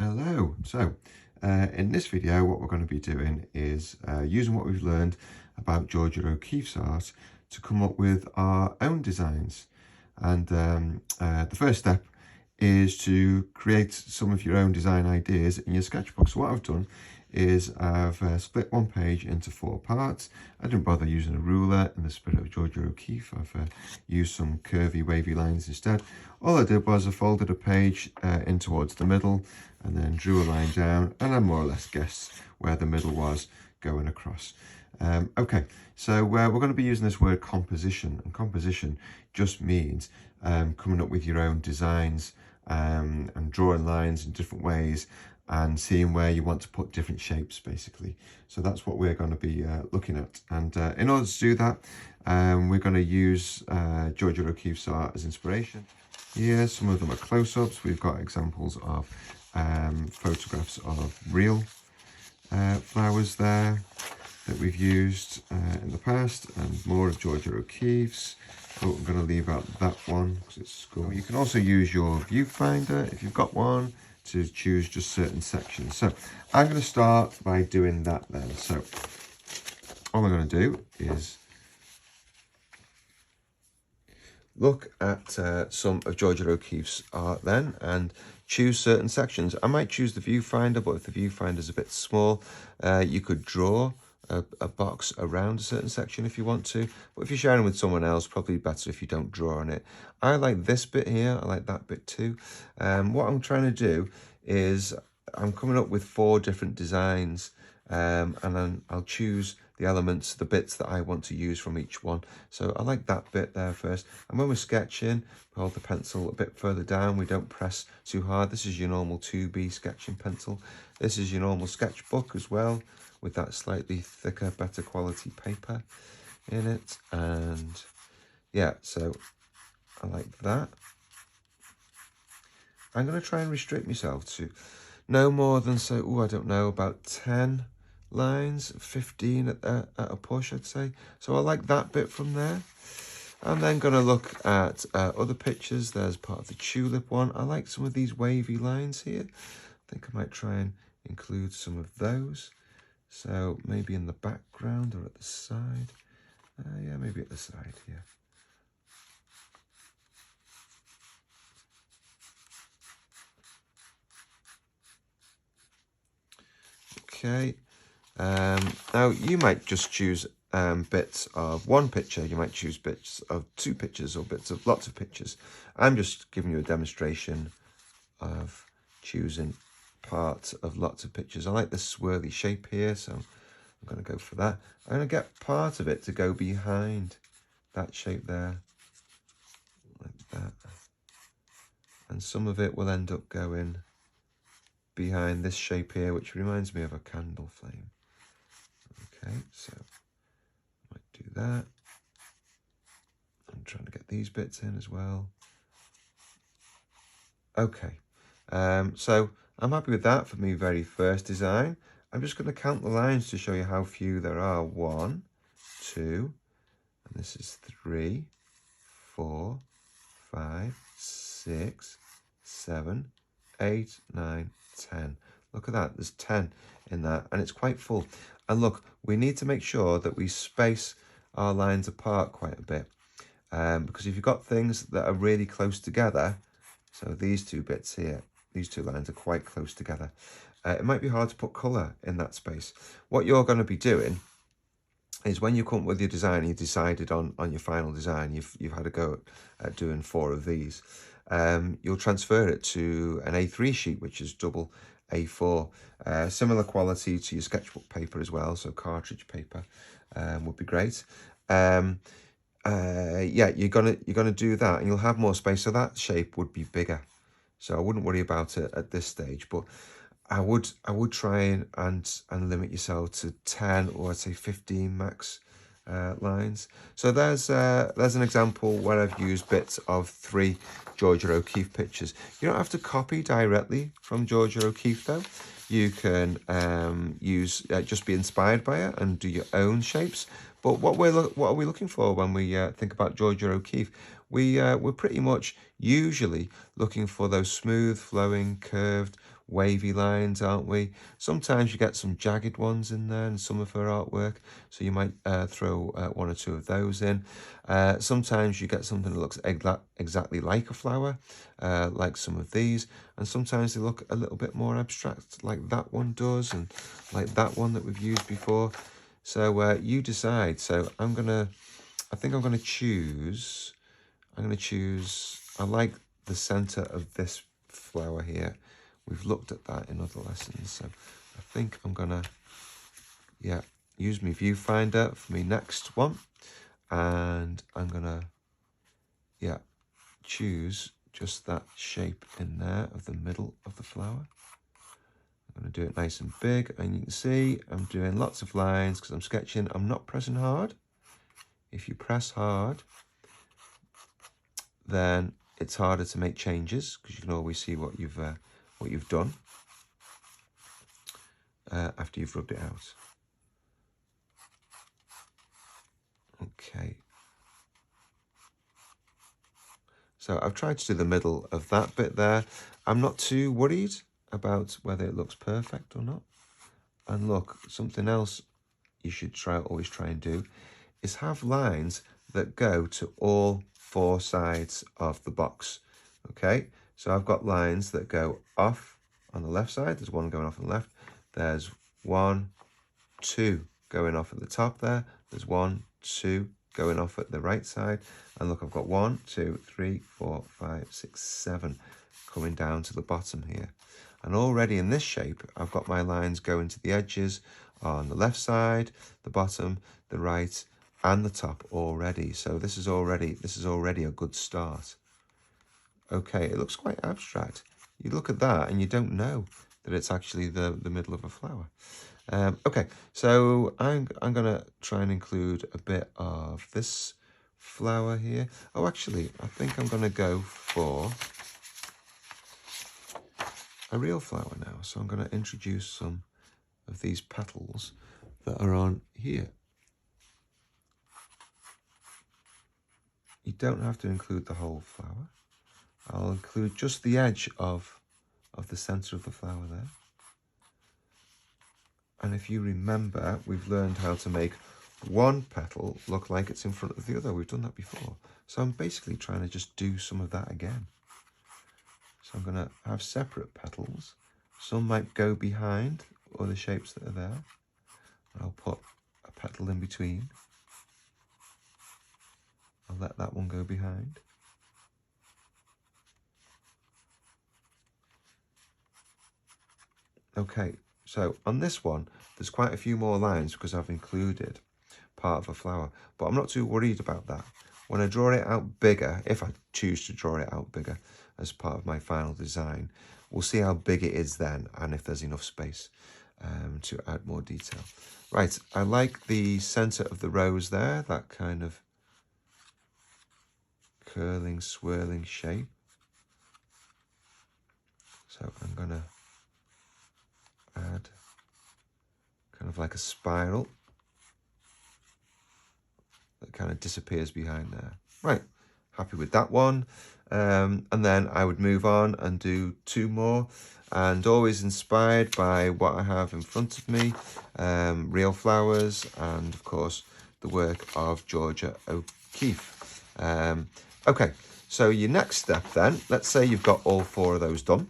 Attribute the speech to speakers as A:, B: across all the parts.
A: Hello. In this video, what we're going to be doing is using what we've learned about Georgia O'Keeffe's art to come up with our own designs. And the first step is to create some of your own design ideas in your sketchbook. So what I've done is I've split one page into 4 parts. I didn't bother using a ruler in the spirit of Georgia O'Keeffe. I've used some curvy, wavy lines instead. All I did was I folded a page in towards the middle and then drew a line down, and I more or less guessed where the middle was going across. Okay, so we're going to be using this word composition, and composition just means coming up with your own designs and drawing lines in different ways and seeing where you want to put different shapes, basically. So that's what we're going to be looking at. And in order to do that, we're going to use Georgia O'Keeffe's art as inspiration. Here, some of them are close-ups. We've got examples of photographs of real flowers there that we've used in the past, and more of Georgia O'Keeffe's. Oh, I'm going to leave out that one because it's school. You can also use your viewfinder, if you've got one, to choose just certain sections. So I'm going to start by doing that then. So all I'm going to do is look at some of Georgia O'Keeffe's art then and choose certain sections. I might choose the viewfinder, but if the viewfinder's a bit small, you could draw a box around a certain section if you want to. But if you're sharing with someone else, probably better if you don't draw on it. I like this bit here. I like that bit too. What I'm trying to do is I'm coming up with 4 different designs, and then I'll choose the elements, the bits that I want to use from each one. So I like that bit there first. And when we're sketching, we hold the pencil a bit further down. We don't press too hard. This is your normal 2B sketching pencil. This is your normal sketchbook as well, with that slightly thicker, better quality paper in it. And yeah, so I like that. I'm going to try and restrict myself to no more than, say, I don't know, about 10 lines, 15 at a push, I'd say. So I like that bit from there. I'm then going to look at other pictures. There's part of the tulip one. I like some of these wavy lines here. I think I might try and include some of those. So maybe in the background or at the side. Yeah, maybe at the side, yeah. Okay. Now you might just choose bits of one picture. You might choose bits of 2 pictures or bits of lots of pictures. I'm just giving you a demonstration of choosing parts of lots of pictures. I like this swirly shape here, so I'm going to go for that. I'm going to get part of it to go behind that shape there, like that. And some of it will end up going behind this shape here, which reminds me of a candle flame. Okay, so I might do that. I'm trying to get these bits in as well. Okay, so I'm happy with that for my very first design. I'm just going to count the lines to show you how few there are. 1, 2, and this is 3, 4, 5, 6, 7, 8, 9, 10. Look at that, there's 10 in that, and it's quite full. And look, we need to make sure that we space our lines apart quite a bit, because if you've got things that are really close together, so these 2 bits here, these 2 lines are quite close together, it might be hard to put colour in that space. What you're going to be doing is when you come up with your design, you decided on your final design, you've had a go at doing 4 of these, you'll transfer it to an A3 sheet, which is double A4, similar quality to your sketchbook paper as well, so cartridge paper would be great. Yeah, you're gonna do that, and you'll have more space, so that shape would be bigger. So I wouldn't worry about it at this stage, but I would try and limit yourself to 10 or I'd say 15 max lines. So there's an example where I've used bits of 3 Georgia O'Keeffe pictures. You don't have to copy directly from Georgia O'Keeffe though. You can just be inspired by it and do your own shapes. But what are we looking for when we think about Georgia O'Keeffe? We're pretty much usually looking for those smooth, flowing, curved, wavy lines, aren't we? Sometimes you get some jagged ones in there in some of her artwork, so you might throw one or two of those in. Sometimes you get something that looks exactly like a flower, like some of these, and sometimes they look a little bit more abstract, like that one does, and like that one that we've used before. So you decide. So I think I'm gonna choose, I like the center of this flower here. We've looked at that in other lessons, so I think I'm gonna, yeah, use my viewfinder for my next one, and I'm gonna, yeah, choose just that shape in there of the middle of the flower. I'm gonna do it nice and big, and you can see I'm doing lots of lines because I'm sketching. I'm not pressing hard. If you press hard, then it's harder to make changes because you can always see what you've done after you've rubbed it out. Okay. So I've tried to do the middle of that bit there. I'm not too worried about whether it looks perfect or not. And look, something else you should always try and do is have lines that go to all four sides of the box. Okay, so I've got lines that go off on the left side. There's one going off on the left. There's 1, 2 going off at the top there. There's 1, 2 going off at the right side. And look, I've got 1, 2, 3, 4, 5, 6, 7 coming down to the bottom here. And already in this shape, I've got my lines going to the edges on the left side, the bottom, the right, and the top already. So this is already a good start. Okay, it looks quite abstract. You look at that and you don't know that it's actually the middle of a flower. Okay, so I'm gonna try and include a bit of this flower here. Oh, actually, I think I'm gonna go for a real flower now. So I'm gonna introduce some of these petals that are on here. You don't have to include the whole flower. I'll include just the edge of the center of the flower there. And if you remember, we've learned how to make one petal look like it's in front of the other. We've done that before. So I'm basically trying to just do some of that again. So I'm going to have separate petals. Some might go behind other shapes that are there. And I'll put a petal in between. I'll let that one go behind. Okay, so on this one, there's quite a few more lines because I've included part of a flower, but I'm not too worried about that. When I draw it out bigger, if I choose to draw it out bigger as part of my final design, we'll see how big it is then and if there's enough space to add more detail. Right, I like the center of the rose there, that kind of curling, swirling shape. So I'm gonna add kind of like a spiral that kind of disappears behind there. Right, happy with that one. And then I would move on and do 2 more, and always inspired by what I have in front of me, real flowers, and of course the work of Georgia O'Keeffe. Okay, so your next step then, let's say you've got all 4 of those done.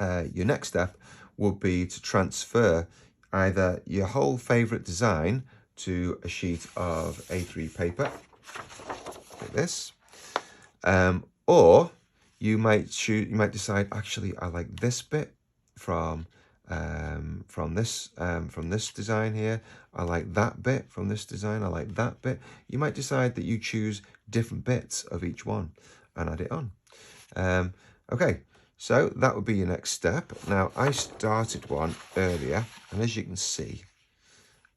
A: Your next step would be to transfer either your whole favorite design to a sheet of A3 paper, like this, or you might decide, actually I like this bit from this design here. I like that bit from this design. I like that bit. You might decide that you choose different bits of each one and add it on. Okay, so that would be your next step. Now I started one earlier, and as you can see,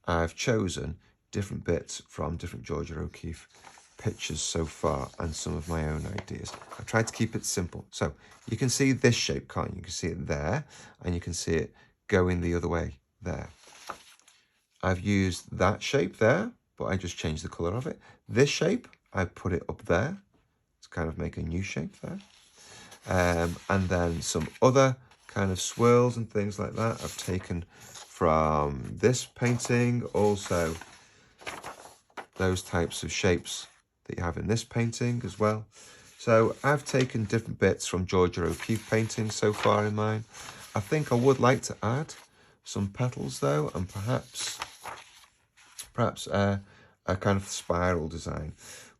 A: I've chosen different bits from different Georgia O'Keeffe pictures so far and some of my own ideas. I've tried to keep it simple. So you can see this shape, can't you? You can see it there, and you can see it going the other way there. I've used that shape there, but I just changed the colour of it. This shape, I put it up there to kind of make a new shape there. And then some other kind of swirls and things like that I've taken from this painting. Also, those types of shapes that you have in this painting as well. So I've taken different bits from Georgia O'Keeffe paintings so far in mine. I think I would like to add some petals though, and perhaps a kind of spiral design.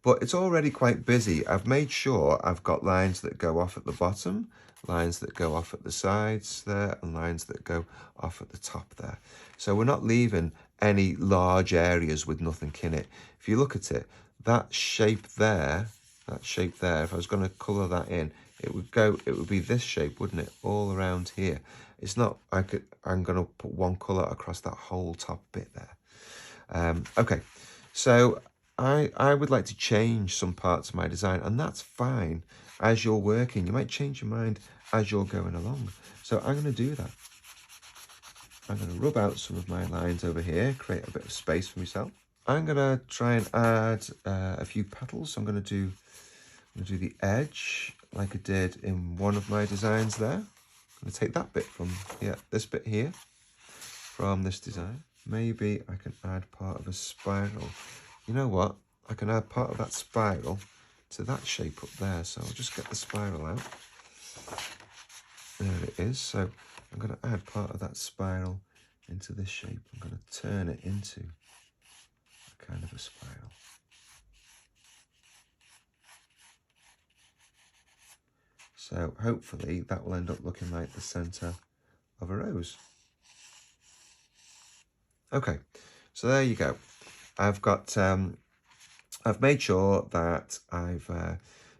A: But it's already quite busy. I've made sure I've got lines that go off at the bottom, lines that go off at the sides there, and lines that go off at the top there. So we're not leaving any large areas with nothing in it. If you look at it, that shape there, if I was going to colour that in, it would be this shape, wouldn't it? All around here. It's not, I'm going to put one colour across that whole top bit there. Okay, so I would like to change some parts of my design, and that's fine as you're working. You might change your mind as you're going along. So I'm going to do that. I'm going to rub out some of my lines over here, create a bit of space for myself. I'm going to try and add a few petals. So I'm going to do the edge like I did in one of my designs there. I'm going to take that bit from here, this bit here, from this design. Maybe I can add part of a spiral. You know what? I can add part of that spiral to that shape up there. So I'll just get the spiral out. There it is. So I'm going to add part of that spiral into this shape. I'm going to turn it into a kind of a spiral. So hopefully that will end up looking like the centre of a rose. Okay, so there you go. I've made sure that I've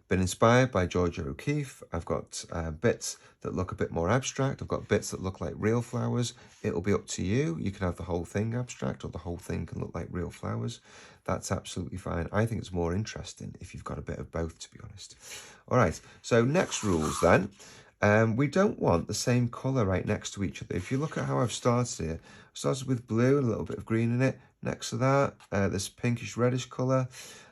A: been inspired by Georgia O'Keeffe. I've got bits that look a bit more abstract. I've got bits that look like real flowers. It'll be up to you. You can have the whole thing abstract, or the whole thing can look like real flowers. That's absolutely fine. I think it's more interesting if you've got a bit of both, to be honest. All right, so next rules then. We don't want the same colour right next to each other. If you look at how I've started here, I started with blue and a little bit of green in it. Next to that, this pinkish reddish colour.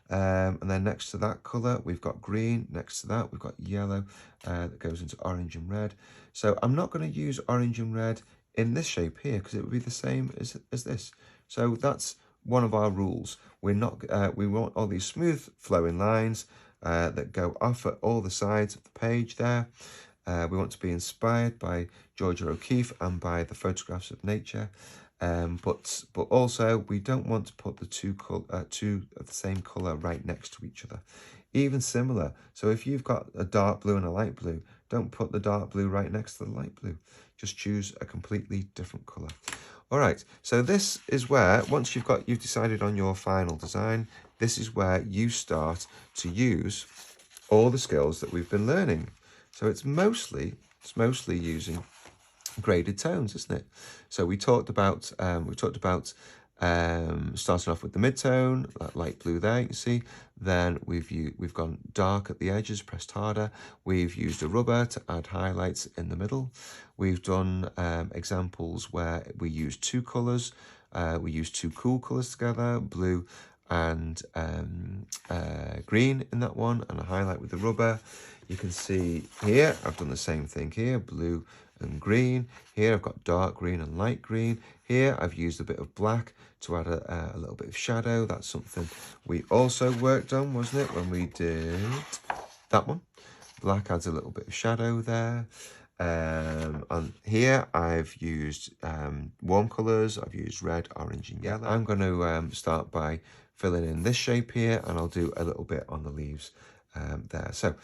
A: And then next to that colour, we've got green. Next to that, we've got yellow that goes into orange and red. So I'm not going to use orange and red in this shape here because it would be the same as this. So that's one of our rules. We're not. We want all these smooth flowing lines that go off at all the sides of the page there. We want to be inspired by Georgia O'Keeffe and by the photographs of nature. But also we don't want to put the two of the same colour right next to each other. Even similar. So if you've got a dark blue and a light blue, don't put the dark blue right next to the light blue. Just choose a completely different colour. All right, so this is where, once you've decided on your final design, this is where you start to use all the skills that we've been learning. So it's mostly using graded tones, isn't it? So we talked about starting off with the mid-tone, that light blue there, you can see. Then we've gone dark at the edges, pressed harder. We've used a rubber to add highlights in the middle. We've done examples where we use two colours. We use two cool colours together, blue and green in that one, and a highlight with the rubber. You can see here, I've done the same thing here, blue and green. Here I've got dark green and light green. Here I've used a bit of black to add a little bit of shadow. That's something we also worked on, wasn't it, when we did that one? Black adds a little bit of shadow there. And here I've used warm colours. I've used red, orange and yellow. I'm going to start by filling in this shape here, and I'll do a little bit on the leaves there. So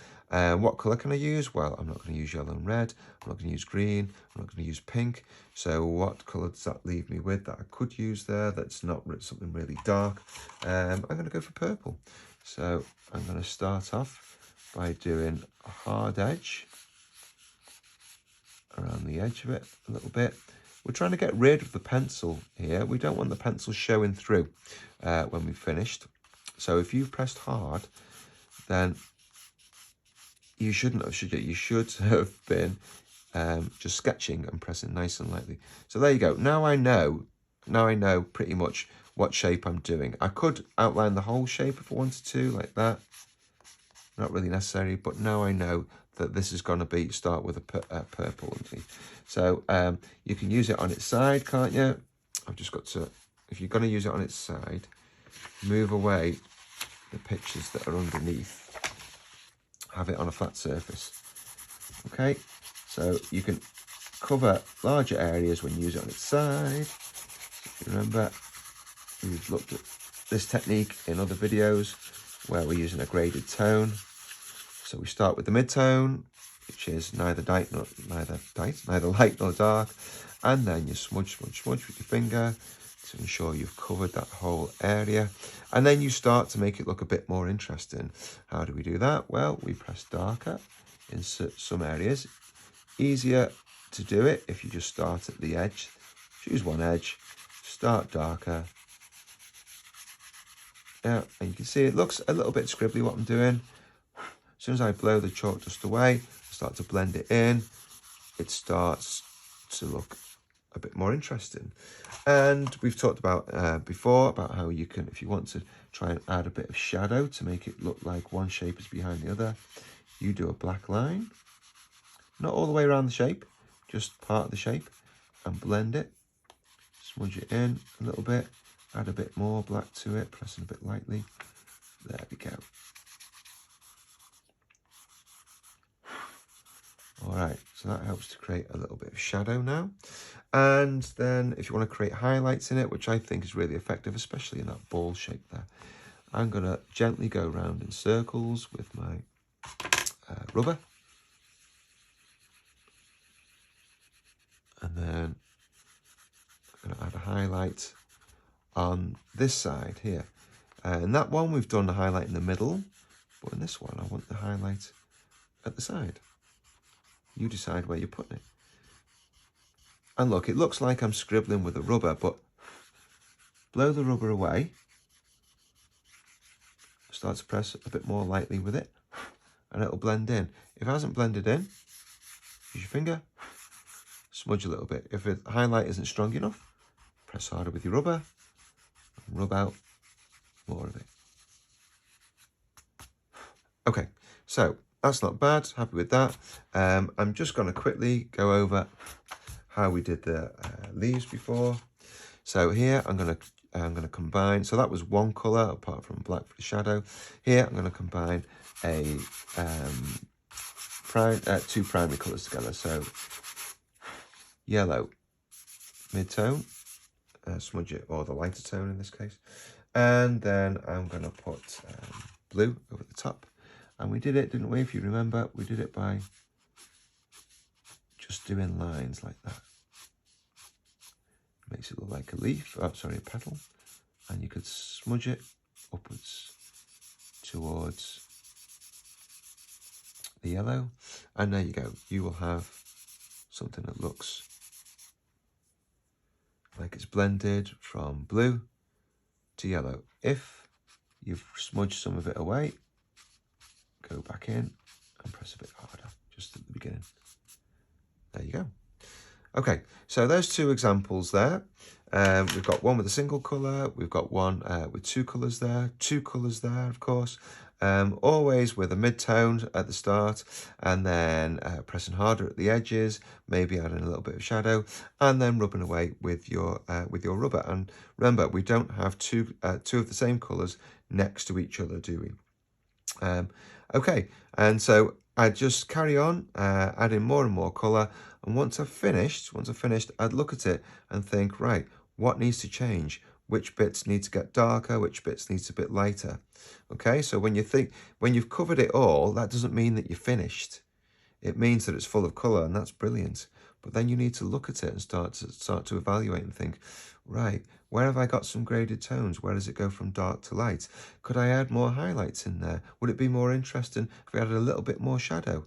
A: what colour can I use? Well, I'm not going to use yellow and red. I'm not going to use green. I'm not going to use pink. So what colour does that leave me with that I could use there that's not something really dark? I'm going to go for purple. So I'm going to start off by doing a hard edge around the edge of it a little bit. We're trying to get rid of the pencil here. We don't want the pencil showing through when we've finished. So if you've pressed hard, then you shouldn't have, should you? You should have been just sketching and pressing nice and lightly. So there you go. Now I know pretty much what shape I'm doing. I could outline the whole shape if I wanted to, like that. Not really necessary, but now I know that this is going to start with a purple underneath. So you can use it on its side, can't you? I've just got to, if you're going to use it on its side, move away the pictures that are underneath. Have it on a flat surface. Okay, so you can cover larger areas when you use it on its side. If you remember, we've looked at this technique in other videos where we're using a graded tone. So we start with the mid-tone, which is neither light nor dark, and then you smudge with your finger to ensure you've covered that whole area, and then you start to make it look a bit more interesting. How do we do that? Well, we press darker in some areas. Easier to do it if you just start at the edge. Choose one edge, start darker. Yeah, and you can see it looks a little bit scribbly what I'm doing. As soon as I blow the chalk dust away, start to blend it in, it starts to look a bit more interesting. And we've talked about before about how you can, if you want to try and add a bit of shadow to make it look like one shape is behind the other, you do a black line, not all the way around the shape, just part of the shape, and blend it, smudge it in a little bit, add a bit more black to it, pressing a bit lightly. There we go. All right, so that helps to create a little bit of shadow now. And then if you want to create highlights in it, which I think is really effective, especially in that ball shape there, I'm going to gently go around in circles with my rubber. And then I'm going to add a highlight on this side here. In that one, we've done the highlight in the middle, but in this one, I want the highlight at the side. You decide where you're putting it. And look, it looks like I'm scribbling with a rubber, but blow the rubber away. Start to press a bit more lightly with it, and it'll blend in. If it hasn't blended in, use your finger, smudge a little bit. If the highlight isn't strong enough, press harder with your rubber, and rub out more of it. Okay, so that's not bad, happy with that. I'm just going to quickly go over how we did the leaves before. So here I'm going to combine, so that was one colour apart from black for the shadow. Here I'm going to combine two primary colours together. So yellow mid-tone, smudge it, or the lighter tone in this case. And then I'm going to put blue over the top. And we did it, didn't we? If you remember, we did it by just doing lines like that. Makes it look like a leaf, a petal. And you could smudge it upwards towards the yellow. And there you go. You will have something that looks like it's blended from blue to yellow. If you've smudged some of it away, go back in and press a bit harder, just at the beginning. There you go. Okay, so those two examples there. We've got one with a single colour, we've got one with two colours there, of course. Always with a mid-tone at the start, and then pressing harder at the edges, maybe adding a little bit of shadow, and then rubbing away with your rubber. And remember, we don't have two of the same colours next to each other, do we? Okay, and so I just carry on adding more and more colour, and once I've finished, I'd look at it and think, right, what needs to change? Which bits need to get darker? Which bits needs a bit lighter? Okay, so when you've covered it all, that doesn't mean that you're finished. It means that it's full of colour, and that's brilliant. But then you need to look at it and start to evaluate and think, right, where have I got some graded tones? Where does it go from dark to light? Could I add more highlights in there? Would it be more interesting if we added a little bit more shadow,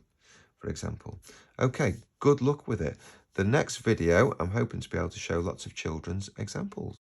A: for example? Okay, good luck with it. The next video, I'm hoping to be able to show lots of children's examples.